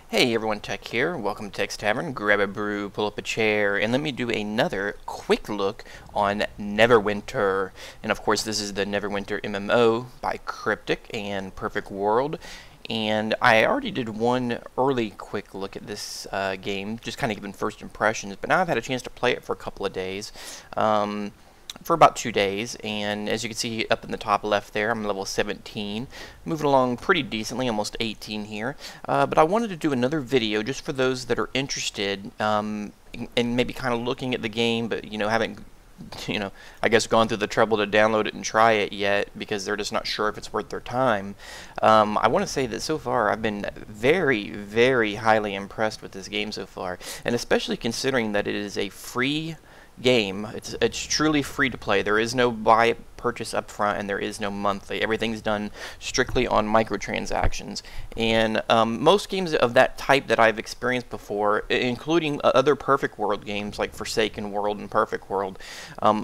Hey everyone, Tech here. Welcome to Tech's Tavern. Grab a brew, pull up a chair, and let me do another quick look on Neverwinter. And of course, this is the Neverwinter MMO by Cryptic and Perfect World. And I already did one early quick look at this game, just kind of giving first impressions. But now I've had a chance to play it for a couple of days. For about 2 days, and as you can see up in the top left there, I'm level 17, moving along pretty decently, almost 18 here, but I wanted to do another video just for those that are interested and maybe kind of looking at the game, but haven't I guess gone through the trouble to download it and try it yet because they're just not sure if it's worth their time. I want to say that so far I've been very, very highly impressed with this game so far, and especially considering that it is a free game. It's truly free to play. There is no buy purchase up front, and there is no monthly. Everything's done strictly on microtransactions. And most games of that type that I've experienced before, including other Perfect World games like Forsaken World and Perfect World,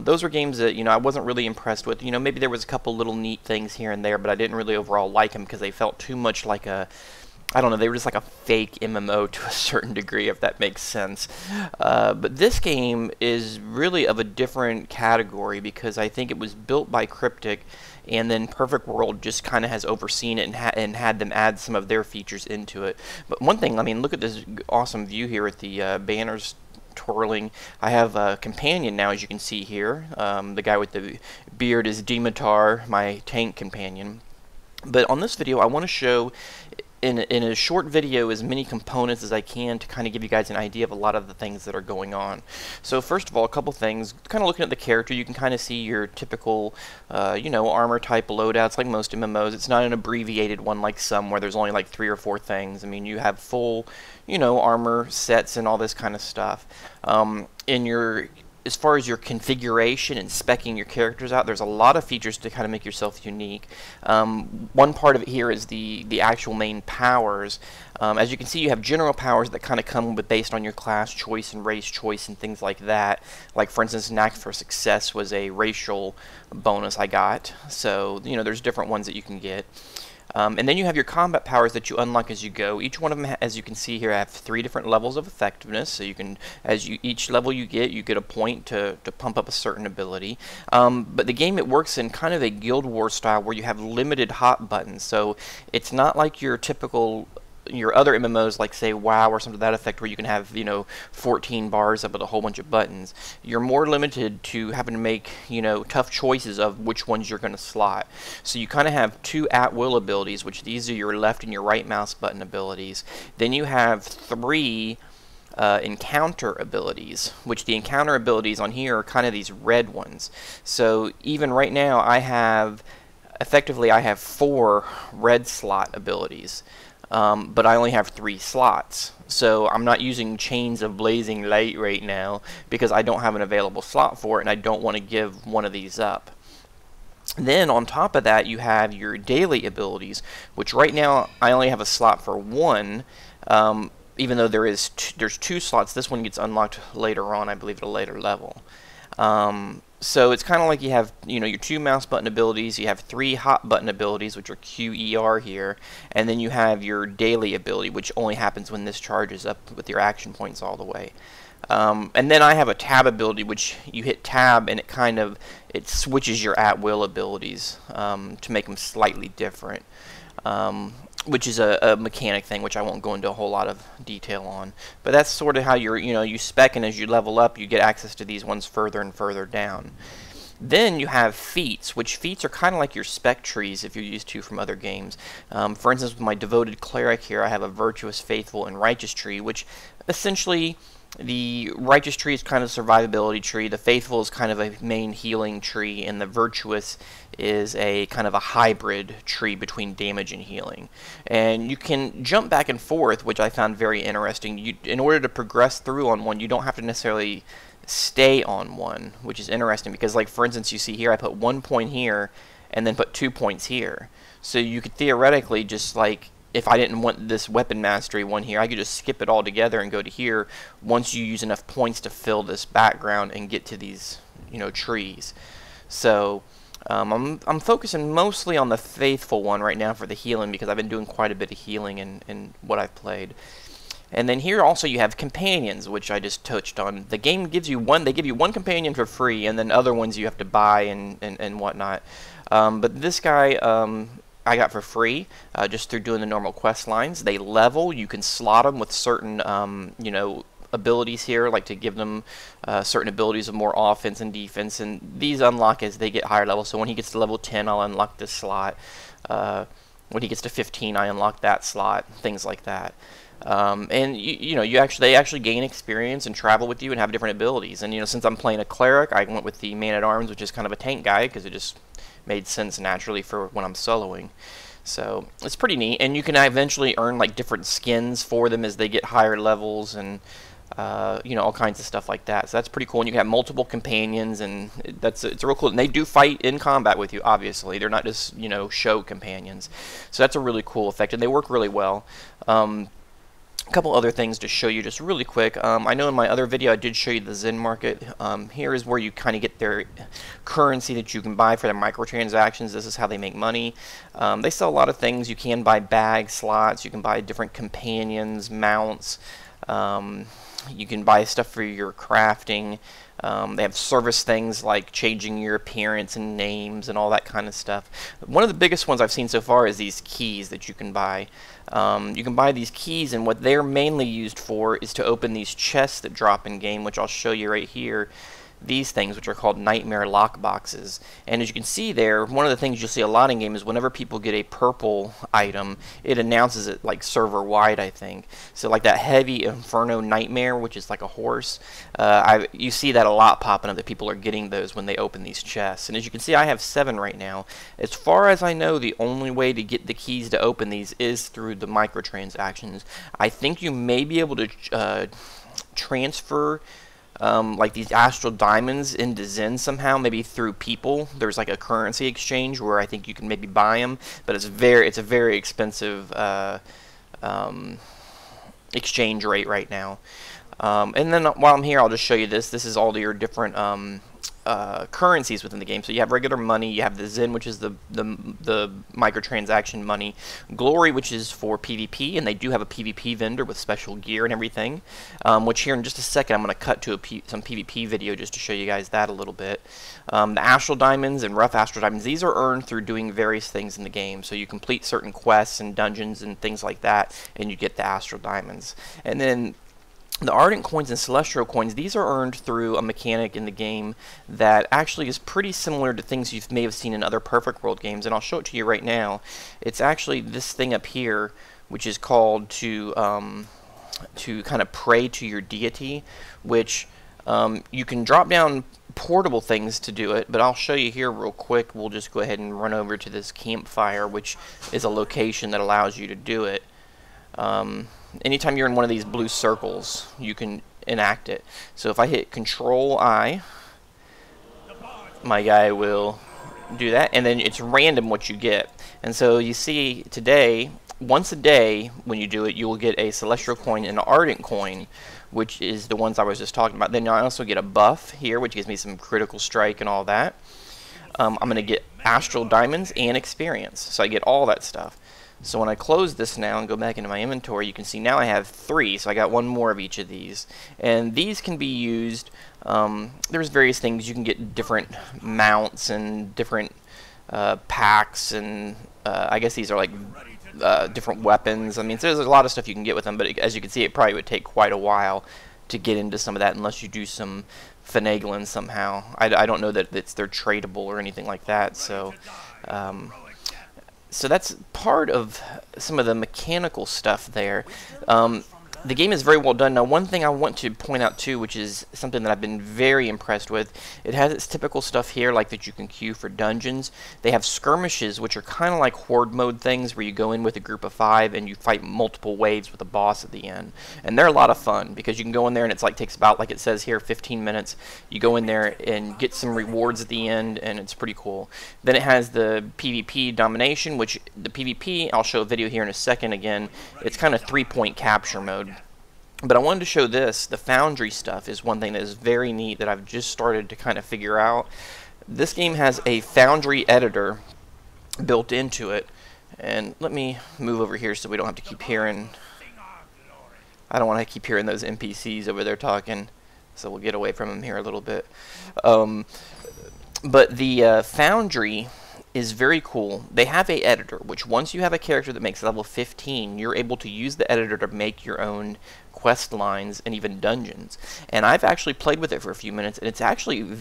those were games that I wasn't really impressed with. Maybe there was a couple little neat things here and there, but I didn't really overall like them because they felt too much like I don't know, they were just like a fake MMO to a certain degree, if that makes sense. But this game is really of a different category because I think it was built by Cryptic, and then Perfect World just kind of has overseen it and had them add some of their features into it. But one thing, I mean, look at this awesome view here with the banners twirling. I have a companion now, as you can see here. The guy with the beard is Dimitar, my tank companion. But on this video, I want to show in a short video as many components as I can to kind of give you guys an idea of a lot of the things that are going on. So first of all, a couple things. Kind of looking at the character, you can kind of see your typical, armor type loadouts like most MMOs. It's not an abbreviated one like some where there's only like 3 or 4 things. I mean, you have full, armor sets and all this kind of stuff. As far as your configuration and speccing your characters out, there's a lot of features to kind of make yourself unique. One part of it here is the actual main powers. As you can see, you have general powers that kind of come based on your class choice and race choice and things like that. Like, for instance, Knack for Success was a racial bonus I got. So, there's different ones that you can get. And then you have your combat powers that you unlock as you go. Each one of them, as you can see here, have 3 different levels of effectiveness. So you can, each level you get a point to pump up a certain ability. But the game, it works in kind of a Guild Wars style where you have limited hot buttons. So it's not like your typical other MMOs like, say, WoW or something to that effect, where you can have 14 bars up with a whole bunch of buttons. You're more limited to having to make tough choices of which ones you're going to slot. So you kind of have 2 at-will abilities, which these are your left and your right mouse button abilities. Then you have 3 encounter abilities, which the encounter abilities on here are kind of these red ones. So even right now I have 4 red slot abilities. But I only have 3 slots, so I'm not using Chains of Blazing Light right now because I don't have an available slot for it, and I don't want to give one of these up. Then on top of that, you have your daily abilities, which right now I only have a slot for 1, even though there's 2 slots. This one gets unlocked later on, I believe, at a later level. So it's kind of like you have, your 2 mouse button abilities, you have 3 hot button abilities, which are QER here, and then you have your daily ability, which only happens when this charges up with your action points all the way. And then I have a tab ability, which you hit tab and it switches your at-will abilities to make them slightly different. Which is a mechanic thing, which I won't go into a whole lot of detail on. But that's sort of how you spec, and as you level up, you get access to these ones further and further down. Then you have feats, which feats are kind of like your spec trees if you're used to from other games. For instance, with my Devoted Cleric here, I have a Virtuous, Faithful, and Righteous tree, which essentially, the Righteous tree is kind of a survivability tree, the Faithful is kind of a main healing tree, and the Virtuous is a kind of a hybrid tree between damage and healing. And you can jump back and forth, which I found very interesting. In order to progress through on one, you don't have to necessarily stay on one, which is interesting because, like, for instance, you see here I put 1 point here and then put 2 points here. So you could theoretically just, like, if I didn't want this weapon mastery one here, I could just skip it all together and go to here once you use enough points to fill this background and get to these, trees. So I'm focusing mostly on the Faithful one right now for the healing because I've been doing quite a bit of healing in what I've played. And then here also you have companions, which I just touched on. The game gives you one, they give you one companion for free, and then other ones you have to buy and whatnot. But this guy I got for free just through doing the normal quest lines. They level, you can slot them with certain, you know, abilities here, like to give them certain abilities of more offense and defense, and these unlock as they get higher level. So when he gets to level 10, I'll unlock this slot. When he gets to 15, I unlock that slot, things like that. And you know, they actually gain experience and travel with you and have different abilities. And you know, since I'm playing a cleric, I went with the man-at-arms, which is kind of a tank guy because it just made sense naturally for when I'm soloing. So it's pretty neat, and you can eventually earn like different skins for them as they get higher levels, and you know, all kinds of stuff like that. So that's pretty cool. And you can have multiple companions, and it's real cool. And they do fight in combat with you. Obviously, they're not just, you know, show companions. So that's a really cool effect, and they work really well. A couple other things to show you just really quick. I know in my other video I did show you the Zen market. Here is where you kind of get their currency that you can buy for their microtransactions. This is how they make money. They sell a lot of things. You can buy bag slots. You can buy different companions, mounts. You can buy stuff for your crafting. They have service things like changing your appearance and names and all that kind of stuff. One of the biggest ones I've seen so far is these keys that you can buy. You can buy these keys, and what they're mainly used for is to open these chests that drop in game, which I'll show you right here. These things, which are called nightmare lock boxes. And as you can see there, one of the things you'll see a lot in game is whenever people get a purple item, it announces it like server wide, I think. So like that heavy Inferno Nightmare, which is like a horse, you see that a lot popping up, that people are getting those when they open these chests. And as you can see, I have 7 right now. As far as I know, the only way to get the keys to open these is through the microtransactions. I think you may be able to transfer like these astral diamonds into Zen somehow, maybe through people. There's like a currency exchange where I think you can maybe buy them, but it's a very expensive exchange rate right now. And then while I'm here, I'll just show you this. This is all your different currencies within the game. So you have regular money, you have the Zen, which is the microtransaction money, Glory, which is for PvP, and they do have a PvP vendor with special gear and everything, which here in just a second I'm going to cut to some PvP video just to show you guys that a little bit. The Astral Diamonds and Rough Astral Diamonds, these are earned through doing various things in the game. So you complete certain quests and dungeons and things like that, and you get the Astral Diamonds. And then the Ardent Coins and Celestial Coins, these are earned through a mechanic in the game that actually is pretty similar to things you may have seen in other Perfect World games, and I'll show it to you right now. It's actually this thing up here, which is called to kind of pray to your deity, which you can drop down portable things to do it, but I'll show you here real quick. We'll just go ahead and run over to this campfire, which is a location that allows you to do it. Anytime you're in one of these blue circles, you can enact it. So if I hit Control-I, my guy will do that, and then it's random what you get. And so you see today, once a day when you do it, you will get a Celestial Coin and an Ardent Coin, which is the ones I was just talking about. Then I also get a buff here, which gives me some critical strike and all that. I'm going to get Astral Diamonds and Experience, so I get all that stuff. So when I close this now and go back into my inventory, you can see now I have 3, so I got 1 more of each of these. And these can be used, there's various things. You can get different mounts and different packs, and I guess these are like different weapons. I mean, so there's a lot of stuff you can get with them, but as you can see, it probably would take quite a while to get into some of that unless you do some finagling somehow. I don't know that they're tradable or anything like that, so... So that's part of some of the mechanical stuff there. The game is very well done. Now, one thing I want to point out too, which is something that I've been very impressed with, it has its typical stuff here, like that you can queue for dungeons. They have skirmishes, which are kind of like horde mode things, where you go in with a group of 5 and you fight multiple waves with a boss at the end. And they're a lot of fun because you can go in there and it's like takes about, like it says here, 15 minutes. You go in there and get some rewards at the end, and it's pretty cool. Then it has the PvP domination, which the PvP, I'll show a video here in a second again. It's kind of 3-point capture mode. But I wanted to show this. The Foundry stuff is one thing that is very neat that I've just started to kind of figure out. This game has a Foundry editor built into it. And let me move over here so we don't have to keep hearing I don't want to keep hearing those NPCs over there talking, so we'll get away from them here a little bit. But the Foundry is very cool. They have a editor, which once you have a character that makes level 15, you're able to use the editor to make your own quest lines and even dungeons. And I've actually played with it for a few minutes, and it's actually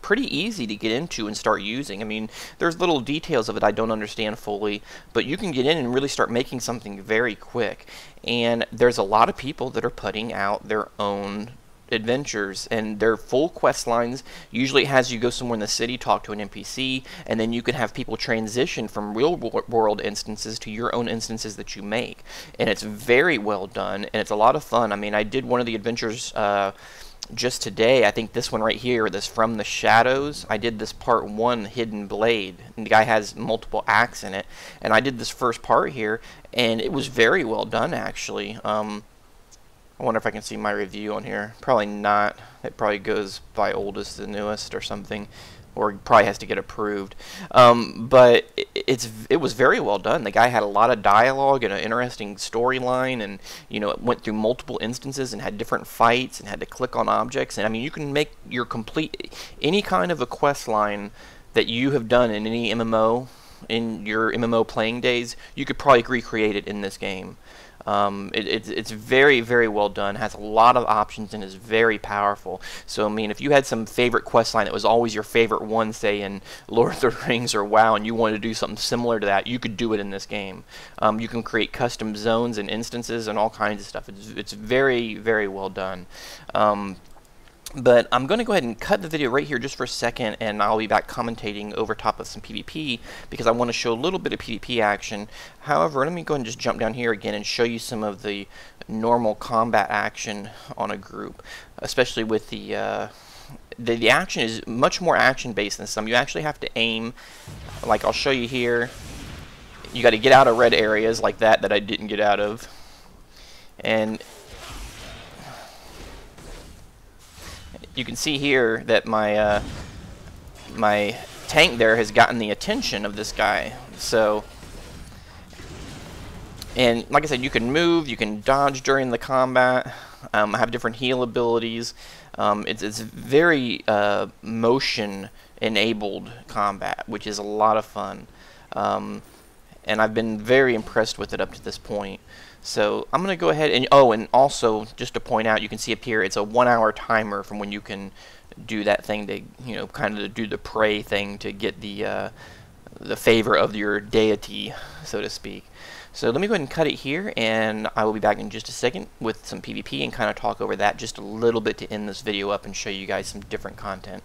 pretty easy to get into and start using. I mean, there's little details of it I don't understand fully, but you can get in and really start making something very quick. And there's a lot of people that are putting out their own adventures, and their full quest lines usually has you go somewhere in the city, talk to an NPC, and then you can have people transition from real world instances to your own instances that you make. And it's very well done, and it's a lot of fun. I mean, I did one of the adventures just today. I think this one right here, this From the Shadows, I did this part 1, Hidden Blade, and the guy has multiple acts in it, and I did this first part here, and it was very well done, actually. I wonder if I can see my review on here. Probably not. It probably goes by oldest to newest or something, or probably has to get approved. But it was very well done. The guy had a lot of dialogue and an interesting storyline, and it went through multiple instances and had different fights and had to click on objects. And I mean, you can make your complete any kind of a quest line that you have done in any MMO in your MMO playing days. You could probably recreate it in this game. It's very, very well done, has a lot of options, and is very powerful. So, I mean, if you had some favorite quest line that was always your favorite one, say in Lord of the Rings or WoW, and you wanted to do something similar to that, you could do it in this game. You can create custom zones and instances and all kinds of stuff. It's very, very well done. But I'm going to go ahead and cut the video right here just for a second, and I'll be back commentating over top of some PvP, because I want to show a little bit of PvP action. However, let me go ahead and just jump down here again and show you some of the normal combat action on a group, especially with the action is much more action-based than some. You actually have to aim, like I'll show you here. You got to get out of red areas like that I didn't get out of, and you can see here that my my tank there has gotten the attention of this guy. So, and like I said, you can move, you can dodge during the combat. I have different heal abilities. It's very motion enabled combat, which is a lot of fun. And I've been very impressed with it up to this point. So I'm going to go ahead and, and also just to point out, you can see up here, it's a 1-hour timer from when you can do that thing to, kind of do the pray thing to get the favor of your deity, so to speak. So let me go ahead and cut it here, and I will be back in just a second with some PvP and kind of talk over that just a little bit to end this video up and show you guys some different content.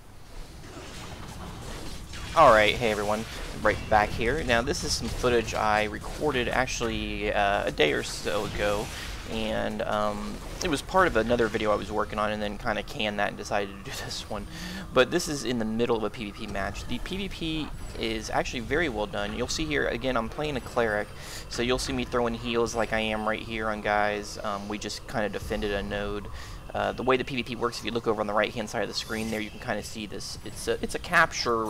Alright, hey everyone, right back here. Now this is some footage I recorded actually a day or so ago, and it was part of another video I was working on, and then kind of canned that and decided to do this one. But this is in the middle of a PvP match. The PvP is actually very well done. You'll see here, again, I'm playing a cleric, so you'll see me throwing heals like I am right here on guys. We just kind of defended a node. The way the PvP works, if you look over on the right hand side of the screen there, you can kind of see this. It's a capture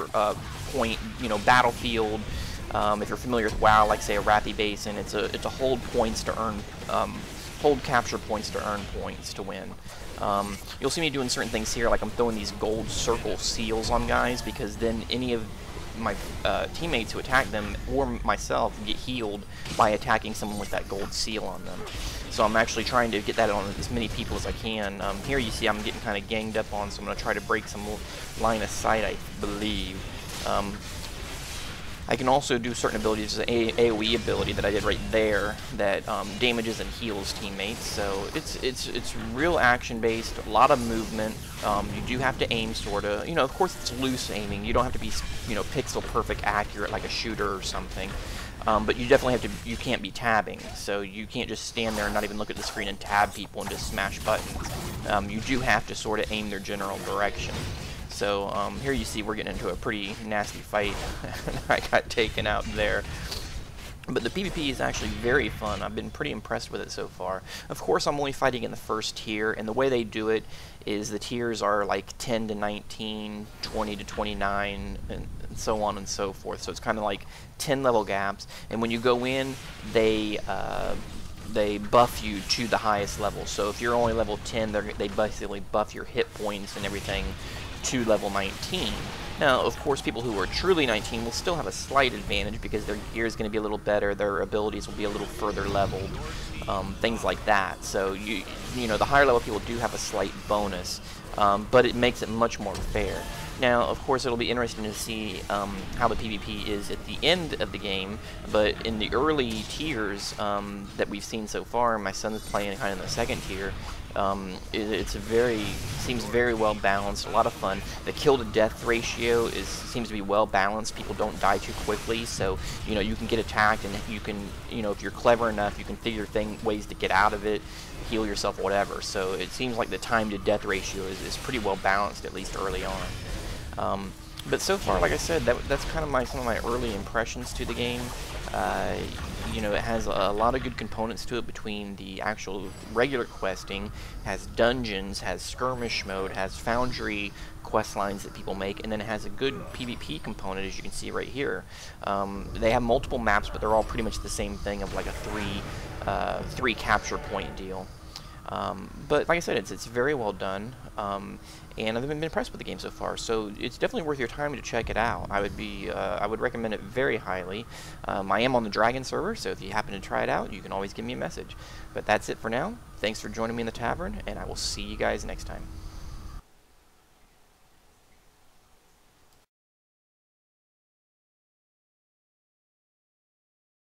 point, battlefield. If you're familiar with WoW, like say a Wrathy Basin, it's a hold points to earn, hold capture points to earn points to win. You'll see me doing certain things here, like I'm throwing these gold circle seals on guys, because then any of my teammates who attack them or myself get healed by attacking someone with that gold seal on them. So I'm actually trying to get that on as many people as I can. Here you see I'm getting kind of ganged up on, so I'm going to try to break some line of sight, I believe. I can also do certain abilities, an AoE ability that I did right there that damages and heals teammates. So it's real action based, a lot of movement. You do have to aim sorta. Of course it's loose aiming. You don't have to be pixel perfect accurate like a shooter or something. But you definitely have to. You can't be tabbing, so you can't just stand there and not even look at the screen and tab people and just smash buttons. You do have to sort of aim their general direction. So here you see we're getting into a pretty nasty fight. I got taken out there. But the PvP is actually very fun. I've been pretty impressed with it so far. Of course, I'm only fighting in the first tier, and the way they do it is the tiers are like 10 to 19, 20 to 29, and so on and so forth. So it's kind of like 10 level gaps. And when you go in, they they buff you to the highest level. So if you're only level 10, they basically buff your hit points and everything to level 19. Now, of course, people who are truly 19 will still have a slight advantage because their gear is going to be a little better, their abilities will be a little further leveled, things like that. So you know, the higher level people do have a slight bonus, but it makes it much more fair. Now, of course, it'll be interesting to see how the PvP is at the end of the game, but in the early tiers that we've seen so far, my son's playing kind of in the second tier, seems very well balanced, a lot of fun. The kill to death ratio seems to be well balanced. People don't die too quickly, so you know, you can get attacked and you can, you know, if you're clever enough, you can figure ways to get out of it, heal yourself, whatever. So it seems like the time to death ratio is pretty well balanced, at least early on. But so far, like I said, that's kind of some of my early impressions to the game. You know, it has a lot of good components to it between the actual regular questing, has dungeons, has skirmish mode, has foundry quest lines that people make, and then it has a good PvP component, as you can see right here. They have multiple maps, but they're all pretty much the same thing of like a three capture point deal. But like I said, it's very well done, and I've been impressed with the game so far. So it's definitely worth your time to check it out. I would recommend it very highly. I am on the Dragon server, so if you happen to try it out, you can always give me a message. But that's it for now. Thanks for joining me in the tavern, and I will see you guys next time.